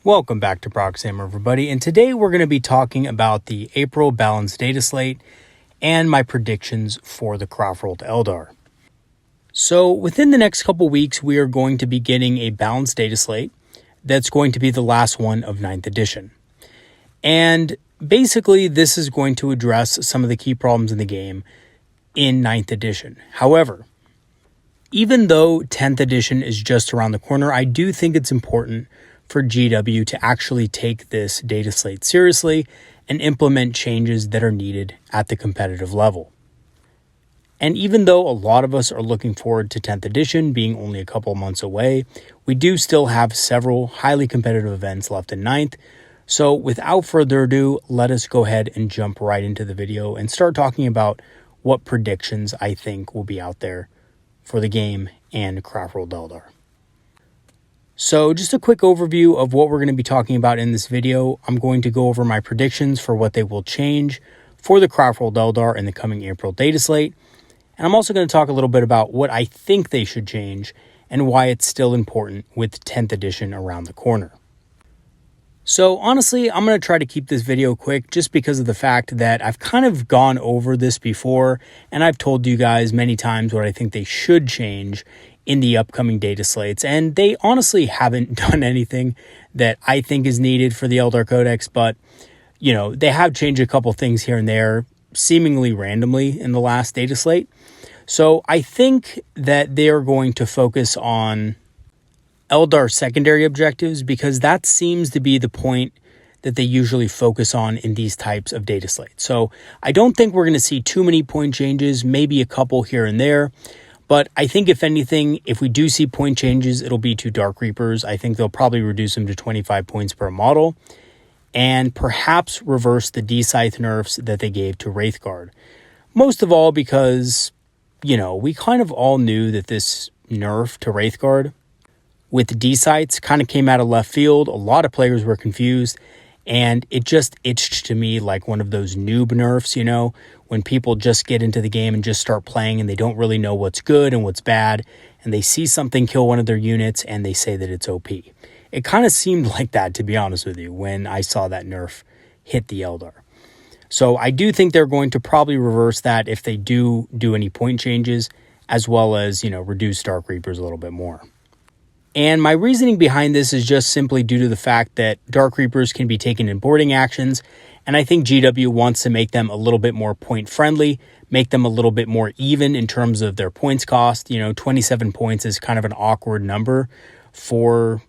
Welcome back to Proxhammer, everybody, and today we're going to be talking about the April balanced data slate and my predictions for the Craft-Rolled Eldar. So within the next couple weeks, we are going to be getting a balanced data slate that's going to be the last one of 9th edition. And basically, this is going to address some of the key problems in the game in 9th edition. However, even though 10th edition is just around the corner, I do think it's important for GW to actually take this data slate seriously and implement changes that are needed at the competitive level. And even though a lot of us are looking forward to 10th edition being only a couple months away, we do still have several highly competitive events left in 9th. So without further ado, let us go ahead and jump right into the video and start talking about what predictions I think will be out there for the game and Craft-Rolled Eldar. So just a quick overview of what we're going to be talking about in this video. I'm going to go over my predictions for what they will change for the Craft-Rolled Eldar in the coming April data slate. And I'm also going to talk a little bit about what I think they should change and why it's still important with 10th edition around the corner. So honestly, I'm going to try to keep this video quick just because of the fact that I've kind of gone over this before and I've told you guys many times what I think they should change in the upcoming data slates, and they honestly haven't done anything that I think is needed for the Eldar Codex, but, you know, they have changed a couple things here and there, seemingly randomly in the last data slate. So I think that they are going to focus on Eldar secondary objectives because that seems to be the point that they usually focus on in these types of data slates. So I don't think we're going to see too many point changes, maybe a couple here and there. But I think if anything, if we do see point changes, it'll be to Dark Reapers. I think they'll probably reduce them to 25 points per model and perhaps reverse the D-Scythe nerfs that they gave to Wraithguard. Most of all because, you know, we kind of all knew that this nerf to Wraithguard with D-Scythes kind of came out of left field. A lot of players were confused, and it just itched to me like one of those noob nerfs, you know, when people just get into the game and just start playing and they don't really know what's good and what's bad, and they see something kill one of their units and they say that it's OP. It kind of seemed like that, to be honest with you, when I saw that nerf hit the Eldar. So I do think they're going to probably reverse that if they do any point changes, as well as, you know, reduce Dark Reapers a little bit more. And my reasoning behind this is just simply due to the fact that Dark Reapers can be taken in boarding actions, and I think GW wants to make them a little bit more point friendly, make them a little bit more even in terms of their points cost. You know, 27 points is kind of an awkward number for,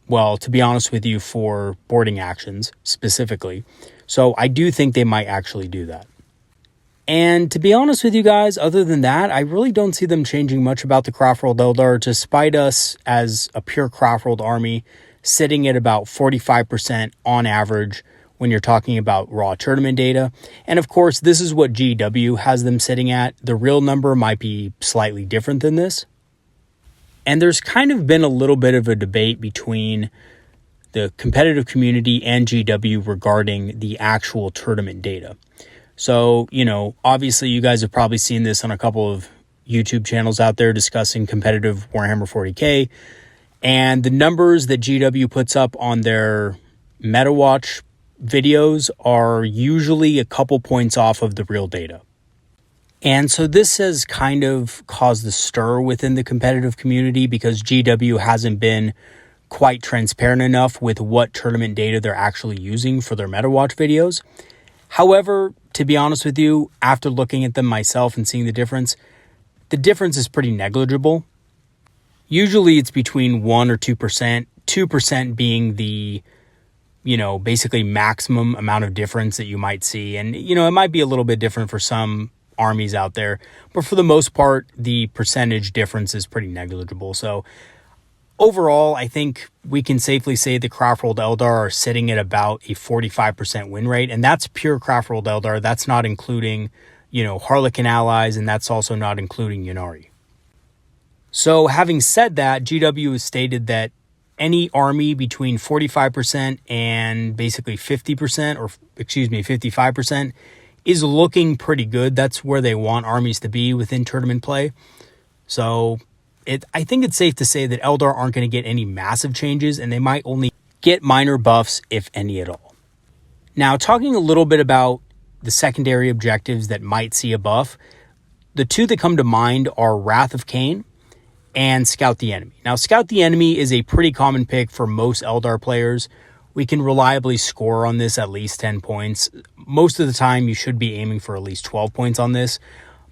well, to be honest with you, for boarding actions specifically. So I do think they might actually do that. And to be honest with you guys, other than that, I really don't see them changing much about the Craft-Rolled Eldar, despite us as a pure Craft-Rolled army sitting at about 45% on average when you're talking about raw tournament data. And of course, this is what GW has them sitting at. The real number might be slightly different than this. And there's kind of been a little bit of a debate between the competitive community and GW regarding the actual tournament data. So, you know, obviously you guys have probably seen this on a couple of YouTube channels out there discussing competitive Warhammer 40K. And the numbers that GW puts up on their MetaWatch videos are usually a couple points off of the real data. And so this has kind of caused a stir within the competitive community because GW hasn't been quite transparent enough with what tournament data they're actually using for their MetaWatch videos. However, to be honest with you, after looking at them myself and seeing the difference is pretty negligible. Usually it's between 1 or 2%, 2% being the, you know, basically maximum amount of difference that you might see. And, you know, it might be a little bit different for some armies out there, but for the most part, the percentage difference is pretty negligible. So overall, I think we can safely say the Craft-Rolled Eldar are sitting at about a 45% win rate, and that's pure Craft-Rolled Eldar. That's not including, you know, Harlequin allies, and that's also not including Ynnari. So having said that, GW has stated that any army between 45% and basically 50%, or excuse me, 55%, is looking pretty good. That's where they want armies to be within tournament play. So I think it's safe to say that Eldar aren't going to get any massive changes, and they might only get minor buffs, if any at all. Now, talking a little bit about the secondary objectives that might see a buff, the two that come to mind are Wrath of Cain and Scout the Enemy. Now, Scout the Enemy is a pretty common pick for most Eldar players. We can reliably score on this at least 10 points. Most of the time, you should be aiming for at least 12 points on this.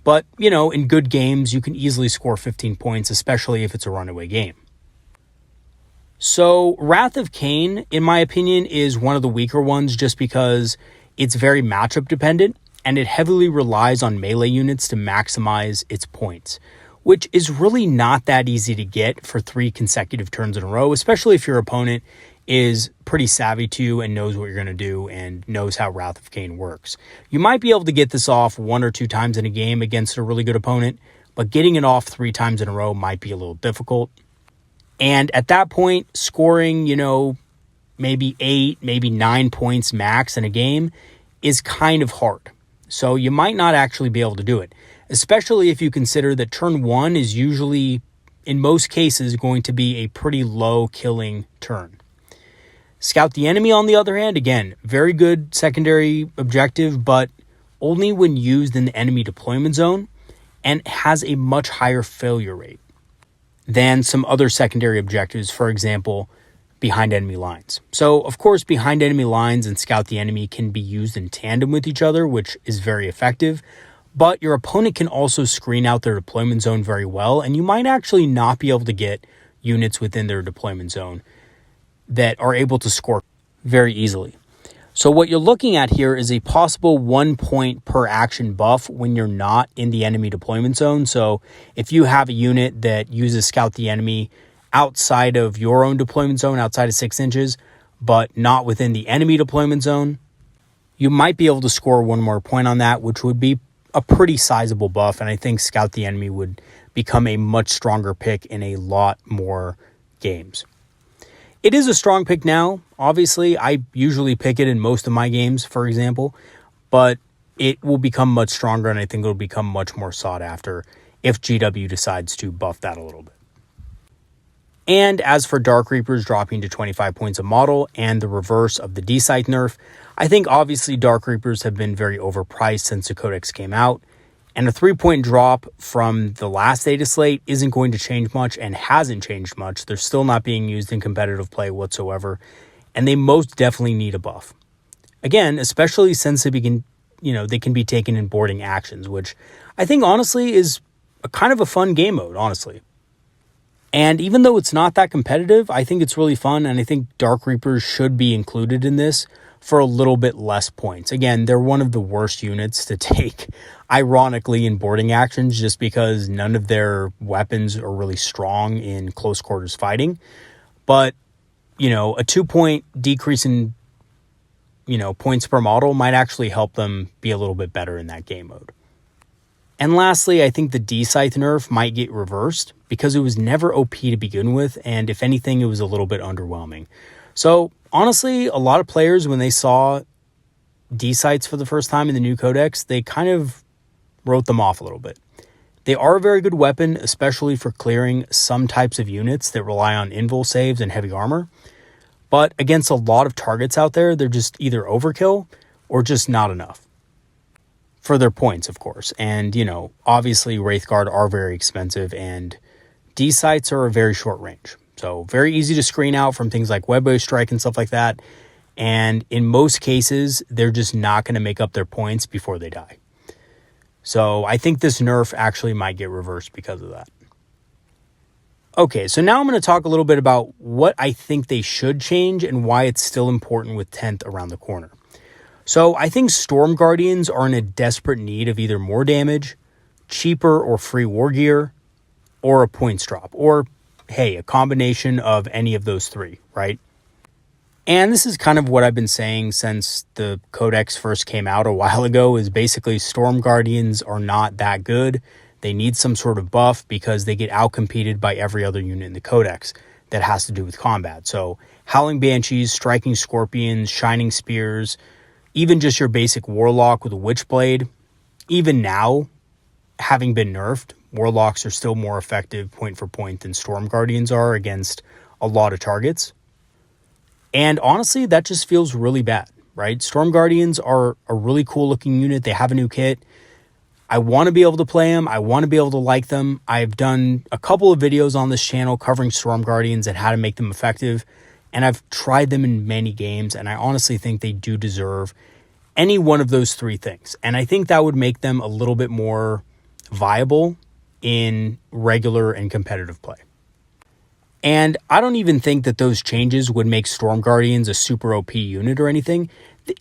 But, in good games, you can easily score 15 points, especially if it's a runaway game. So, Wrath of Cain, in my opinion, is one of the weaker ones just because it's very matchup dependent and it heavily relies on melee units to maximize its points, which is really not that easy to get for 3 consecutive turns in a row, especially if your opponent is pretty savvy to you and knows what you're going to do and knows how Wrath of Cain works. You might be able to get this off 1 or 2 times in a game against a really good opponent, but getting it off 3 times in a row might be a little difficult. And at that point, scoring, maybe 8, maybe 9 points max in a game is kind of hard. So you might not actually be able to do it, especially if you consider that turn 1 is usually, in most cases, going to be a pretty low killing turn. Scout the Enemy, on the other hand, again, very good secondary objective, but only when used in the enemy deployment zone and has a much higher failure rate than some other secondary objectives, for example, behind enemy lines. So, of course, behind enemy lines and Scout the Enemy can be used in tandem with each other, which is very effective, but your opponent can also screen out their deployment zone very well, and you might actually not be able to get units within their deployment zone that are able to score very easily. So what you're looking at here is a possible 1 point per action buff when you're not in the enemy deployment zone. So if you have a unit that uses Scout the Enemy outside of your own deployment zone, outside of 6 inches, but not within the enemy deployment zone, you might be able to score 1 more point on that, which would be a pretty sizable buff. And I think Scout the Enemy would become a much stronger pick in a lot more games. It is a strong pick now. Obviously, I usually pick it in most of my games, for example, but it will become much stronger, and I think it'll become much more sought after if GW decides to buff that a little bit. And as for Dark Reapers dropping to 25 points a model and the reverse of the D-Scythe nerf, I think obviously Dark Reapers have been very overpriced since the Codex came out, and a 3-point drop from the last Dataslate isn't going to change much and hasn't changed much. They're still not being used in competitive play whatsoever, and they most definitely need a buff. Again, especially since they can be taken in boarding actions, which I think honestly is a kind of a fun game mode, honestly. And even though it's not that competitive, I think it's really fun, and I think Dark Reapers should be included in this for a little bit less points. Again, they're one of the worst units to take, ironically, in boarding actions just because none of their weapons are really strong in close quarters fighting. But, a 2-point decrease in, points per model might actually help them be a little bit better in that game mode. And lastly, I think the D-Scythe nerf might get reversed because it was never OP to begin with, and if anything, it was a little bit underwhelming. So, honestly, a lot of players, when they saw D-Scythes for the first time in the new Codex, they kind of wrote them off a little bit. They are a very good weapon, especially for clearing some types of units that rely on invul saves and heavy armor. But against a lot of targets out there, they're just either overkill or just not enough. For their points, of course. And, obviously Wraithguard are very expensive and D-Scythes are a very short range. So very easy to screen out from things like Webway Strike and stuff like that. And in most cases, they're just not going to make up their points before they die. So I think this nerf actually might get reversed because of that. Okay, so now I'm going to talk a little bit about what I think they should change and why it's still important with 10th around the corner. So I think Storm Guardians are in a desperate need of either more damage, cheaper or free war gear, or a points drop, or hey, a combination of any of those 3, right? And this is kind of what I've been saying since the Codex first came out a while ago, is basically Storm Guardians are not that good. They need some sort of buff because they get outcompeted by every other unit in the Codex that has to do with combat. So Howling Banshees, Striking Scorpions, Shining Spears, even just your basic Warlock with a Witchblade. Even now, having been nerfed, Warlocks are still more effective point for point than Storm Guardians are against a lot of targets. And honestly, that just feels really bad, right? Storm Guardians are a really cool looking unit. They have a new kit. I want to be able to play them. I want to be able to like them. I've done a couple of videos on this channel covering Storm Guardians and how to make them effective. And I've tried them in many games, and I honestly think they do deserve any one of those three things. And I think that would make them a little bit more viable in regular and competitive play. And I don't even think that those changes would make Storm Guardians a super OP unit or anything.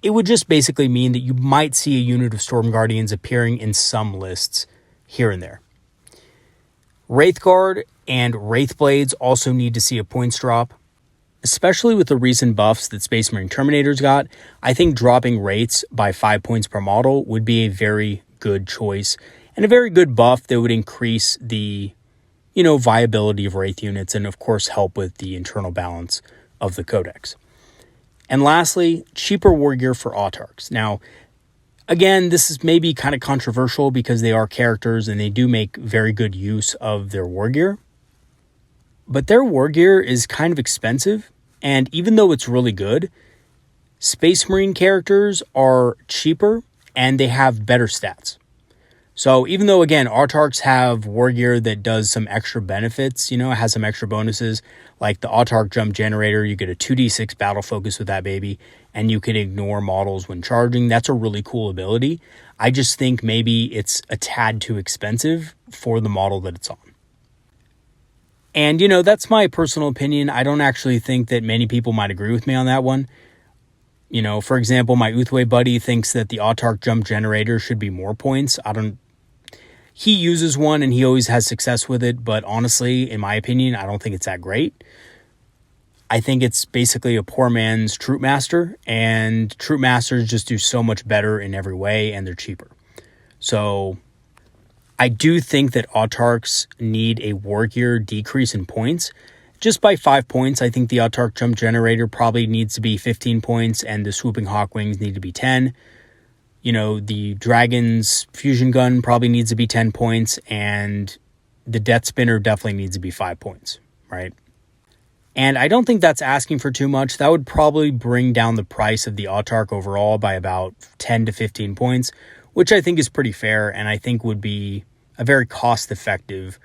It would just basically mean that you might see a unit of Storm Guardians appearing in some lists here and there. Wraithguard and Wraithblades also need to see a points drop. Especially with the recent buffs that Space Marine Terminators got, I think dropping Wraiths by 5 points per model would be a very good choice and a very good buff that would increase the, viability of Wraith units and of course help with the internal balance of the Codex. And lastly, cheaper war gear for Autarchs. Now, again, this is maybe kind of controversial because they are characters and they do make very good use of their war gear. But their war gear is kind of expensive, and even though it's really good, Space Marine characters are cheaper and they have better stats. So even though, again, Autarchs have war gear that does some extra benefits, has some extra bonuses, like the Autarch Jump Generator, you get a 2d6 battle focus with that baby, and you can ignore models when charging. That's a really cool ability. I just think maybe it's a tad too expensive for the model that it's on. And, that's my personal opinion. I don't actually think that many people might agree with me on that one. For example, my Uthway buddy thinks that the Autarch Jump Generator should be more points. He uses one and he always has success with it, but honestly, in my opinion, I don't think it's that great. I think it's basically a poor man's Troop Master, and Troop Masters just do so much better in every way, and they're cheaper. So I do think that Autarchs need a war gear decrease in points. Just by 5 points, I think the Autarch Jump Generator probably needs to be 15 points and the Swooping Hawk Wings need to be 10. The Dragon's Fusion Gun probably needs to be 10 points and the Death Spinner definitely needs to be 5 points, right? And I don't think that's asking for too much. That would probably bring down the price of the Autarch overall by about 10 to 15 points, which I think is pretty fair and I think would be a very cost-effective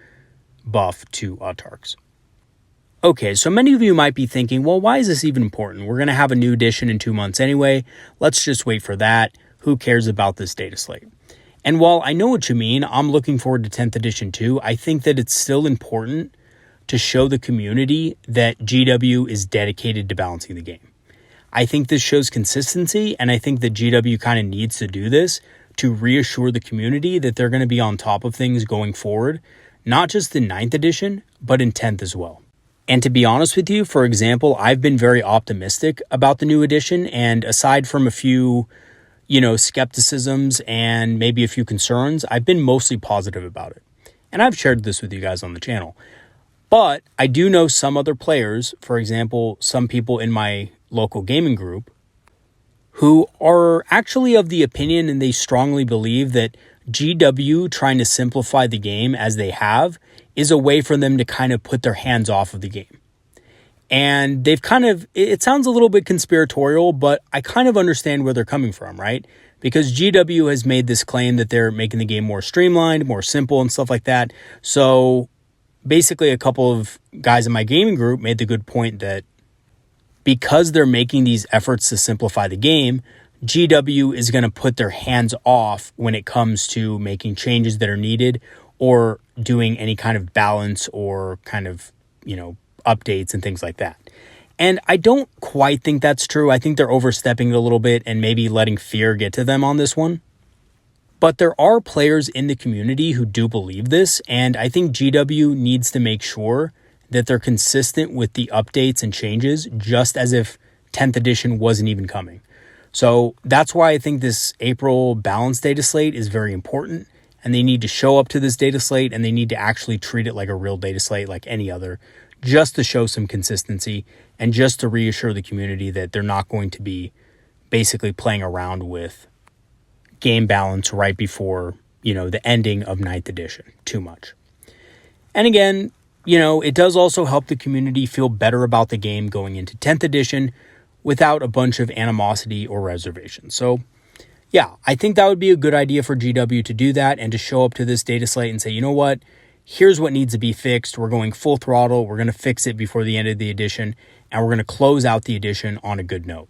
buff to Autarchs. Okay, so many of you might be thinking, well, why is this even important? We're going to have a new edition in 2 months anyway. Let's just wait for that. Who cares about this data slate? And while I know what you mean, I'm looking forward to 10th edition too. I think that it's still important to show the community that GW is dedicated to balancing the game. I think this shows consistency, and I think that GW kind of needs to do this to reassure the community that they're going to be on top of things going forward, not just in 9th edition, but in 10th as well. And to be honest with you, for example, I've been very optimistic about the new edition, and aside from a few, skepticisms and maybe a few concerns, I've been mostly positive about it. And I've shared this with you guys on the channel. But I do know some other players, for example, some people in my local gaming group, who are actually of the opinion and they strongly believe that GW trying to simplify the game as they have is a way for them to kind of put their hands off of the game. And they've it sounds a little bit conspiratorial, but I kind of understand where they're coming from, right? Because GW has made this claim that they're making the game more streamlined, more simple and stuff like that. So basically a couple of guys in my gaming group made the good point that because they're making these efforts to simplify the game, GW is going to put their hands off when it comes to making changes that are needed or doing any kind of balance or kind of, updates and things like that. And I don't quite think that's true. I think they're overstepping it a little bit and maybe letting fear get to them on this one. But there are players in the community who do believe this, and I think GW needs to make sure that they're consistent with the updates and changes, just as if 10th edition wasn't even coming. So that's why I think this April balance data slate is very important, and they need to show up to this data slate, and they need to actually treat it like a real data slate like any other, just to show some consistency and just to reassure the community that they're not going to be basically playing around with game balance right before, the ending of 9th edition too much. And again, it does also help the community feel better about the game going into 10th edition, without a bunch of animosity or reservation. So yeah, I think that would be a good idea for GW to do that and to show up to this data slate and say, you know what, here's what needs to be fixed. We're going full throttle. We're going to fix it before the end of the edition, and we're going to close out the edition on a good note.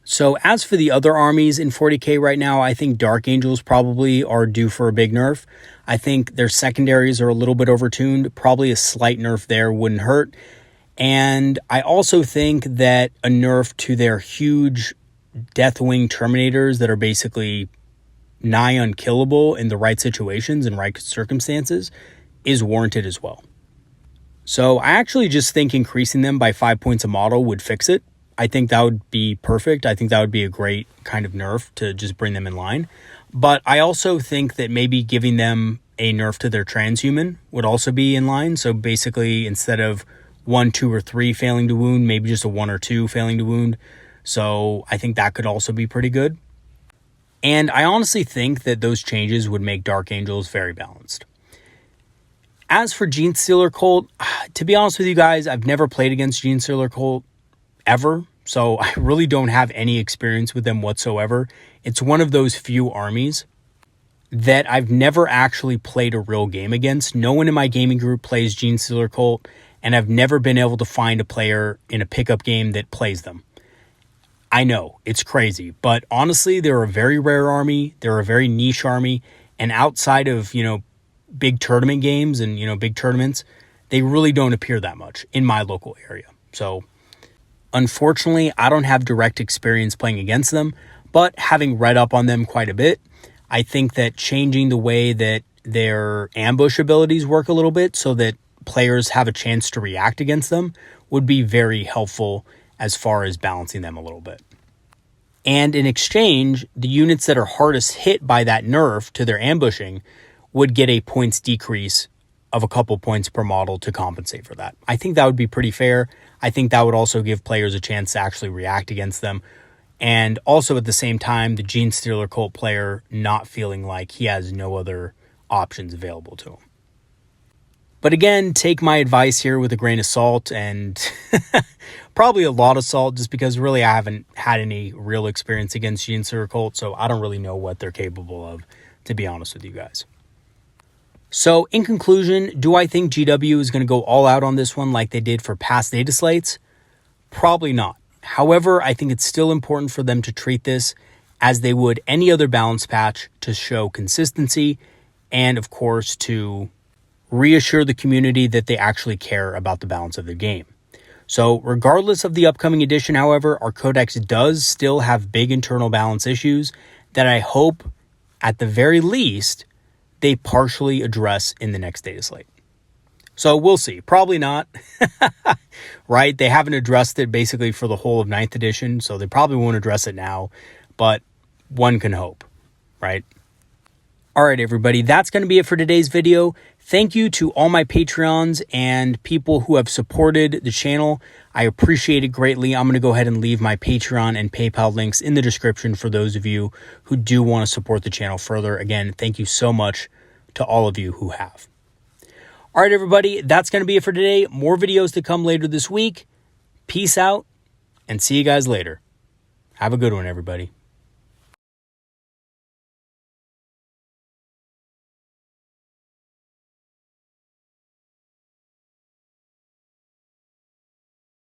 So as for the other armies in 40k right now, I think Dark Angels probably are due for a big nerf. I think their secondaries are a little bit overtuned. Probably a slight nerf there wouldn't hurt. And I also think that a nerf to their huge Deathwing Terminators that are basically nigh unkillable in the right situations and right circumstances is warranted as well. So I actually just think increasing them by 5 points a model would fix it. I think that would be perfect. I think that would be a great kind of nerf to just bring them in line. But I also think that maybe giving them a nerf to their transhuman would also be in line. So basically, instead of 1, 2, or 3 failing to wound, maybe just a 1 or 2 failing to wound. So I think that could also be pretty good. And I honestly think that those changes would make Dark Angels very balanced. As for Genestealer Cult, to be honest with you guys, I've never played against Genestealer Cult ever, so I really don't have any experience with them whatsoever. It's one of those few armies that I've never actually played a real game against. No one in my gaming group plays Genestealer Cult, and I've never been able to find a player in a pickup game that plays them. I know, it's crazy, but honestly, they're a very rare army. They're a very niche army, and outside of, big tournament games and, big tournaments, they really don't appear that much in my local area. So unfortunately, I don't have direct experience playing against them, but having read up on them quite a bit, I think that changing the way that their ambush abilities work a little bit so that players have a chance to react against them would be very helpful as far as balancing them a little bit. And in exchange, the units that are hardest hit by that nerf to their ambushing would get a points decrease of a couple points per model to compensate for that. I think that would be pretty fair. I think that would also give players a chance to actually react against them. And also at the same time, the Genestealer Cult player not feeling like he has no other options available to him. But again, take my advice here with a grain of salt and probably a lot of salt, just because really I haven't had any real experience against Genestealer Cult, so I don't really know what they're capable of, to be honest with you guys. So in conclusion, do I think GW is going to go all out on this one like they did for past data slates? Probably not. However, I think it's still important for them to treat this as they would any other balance patch to show consistency and, of course, to reassure the community that they actually care about the balance of the game. So regardless of the upcoming edition, however, our codex does still have big internal balance issues that I hope, at the very least, they partially address in the next data slate. So we'll see. Probably not, right? They haven't addressed it basically for the whole of 9th edition, so they probably won't address it now, but one can hope, right? All right, everybody, that's going to be it for today's video. Thank you to all my Patreons and people who have supported the channel. I appreciate it greatly. I'm going to go ahead and leave my Patreon and PayPal links in the description for those of you who do want to support the channel further. Again, thank you so much to all of you who have. All right, everybody, that's going to be it for today. More videos to come later this week. Peace out, and see you guys later. Have a good one, everybody.